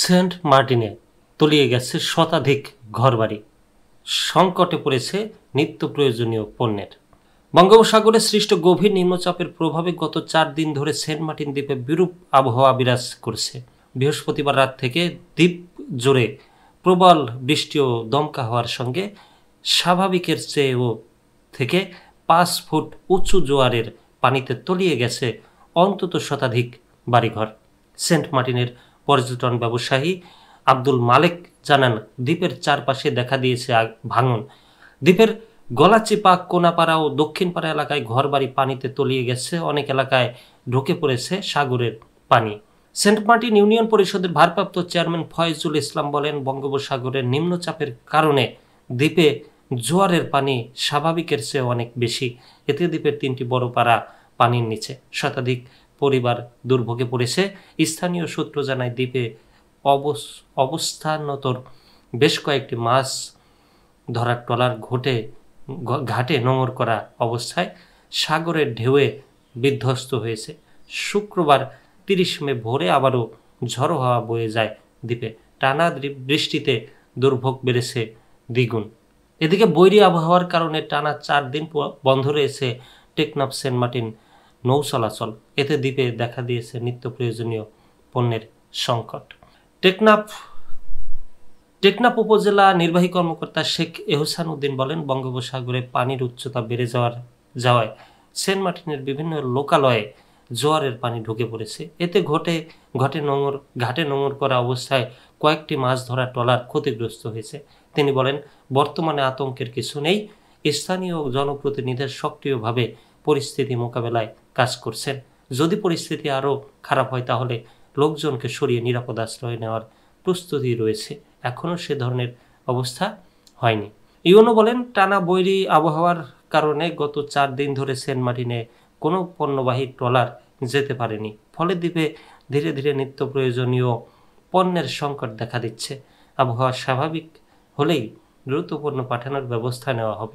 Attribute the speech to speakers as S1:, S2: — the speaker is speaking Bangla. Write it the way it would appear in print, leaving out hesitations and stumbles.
S1: সেন্ট মার্টিনে তলিয়ে গেছে শতাধিক ঘরবাড়ি, সংকটে পড়েছে নিত্য প্রয়োজনীয় পণ্যের। বঙ্গোপসাগরে সৃষ্ট গভীর নিম্নচাপের প্রভাবে গত 4 দিন ধরে সেন্ট মার্টিন দ্বীপে বিরূপ আবহাওয়া বিরাজ করছে। বৃহস্পতিবার রাত থেকে দ্বীপ জুড়ে প্রবল বৃষ্টি ও দমকা হওয়ার সঙ্গে স্বাভাবিকের চেয়েও থেকে 5 ফুট উঁচু জোয়ারের পানিতে তলিয়ে গেছে অন্তত শতাধিক বাড়িঘর। সেন্ট মার্টিনের পর্যটন ব্যবসায়ী আব্দুল মালেক জানান, দ্বীপের চারপাশে দেখা দিয়েছে ভাঙন। দ্বীপের গলাচিপা, কোনাপাড়া ও দক্ষিণপাড়া এলাকায় ঘরবাড়ি পানিতে তলিয়ে গেছে। অনেক এলাকায় ঢুকে পড়েছে সাগরের পানি। সেন্ট মার্টিন ইউনিয়ন পরিষদের ভারপ্রাপ্ত চেয়ারম্যান ফয়জুল ইসলাম বলেন, বঙ্গোপসাগরের নিম্নচাপের কারণে দ্বীপে জোয়ারের পানি স্বাভাবিকের চেয়ে অনেক বেশি। এতে দ্বীপের 3টি বড় পাড়া পানির নিচে, শতাধিক পরিবার দুর্ভোগে পড়েছে। স্থানীয় সূত্র জানায়, দ্বীপে অবস্থানরত বেশ কয়েকটি মাছ ধরার ট্রলার ঘাটে নোঙর করা অবস্থায় সাগরের ঢেউয়ে বিধ্বস্ত হয়েছে। শুক্রবার 30 মে ভোরে আবারও ঝড়ো হাওয়া বয়ে যায় দ্বীপে। টানা বৃষ্টিতে দুর্ভোগ বেড়েছে দ্বিগুণ। এদিকে বৈরী আবহাওয়ার কারণে টানা 4 দিন বন্ধ রয়েছে টেকনাফ সেন্ট মার্টিন নৌ চলাচল। এতে দ্বীপে দেখা দিয়েছে নিত্য প্রয়োজনীয় পণ্যের সংকট। টেকনাফ উপজেলা নির্বাহী কর্মকর্তা শেখ এহসান উদ্দিন বলেন, বঙ্গোপসাগরে পানির উচ্চতা বেড়ে যাওয়ায় সেন্ট মার্টিনের বিভিন্ন লোকালয়ে জোয়ারের পানি ঢুকে পড়েছে। এতে ঘাটে নোঙর করা অবস্থায় কয়েকটি মাছ ধরা ট্রলার ক্ষতিগ্রস্ত হয়েছে। তিনি বলেন, বর্তমানে আতঙ্কের কিছু নেই। স্থানীয় জনপ্রতিনিধিরা সক্রিয়ভাবে পরিস্থিতি মোকাবেলায় কাজ করছেন। যদি পরিস্থিতি আরও খারাপ হয় তাহলে লোকজনকে সরিয়ে নিরাপদ আশ্রয় নেওয়ার প্রস্তুতি রয়েছে। এখনও সে ধরনের অবস্থা হয়নি। ইউনো বলেন, টানা বৈরী আবহাওয়ার কারণে গত 4 দিন ধরে সেন্ট মার্টিনে কোনো পণ্যবাহী ট্রলার যেতে পারেনি। ফলে দ্বীপে ধীরে ধীরে নিত্য প্রয়োজনীয় পণ্যের সংকট দেখা দিচ্ছে। আবহাওয়া স্বাভাবিক হলেই দ্রুত পণ্য পাঠানোর ব্যবস্থা নেওয়া হবে।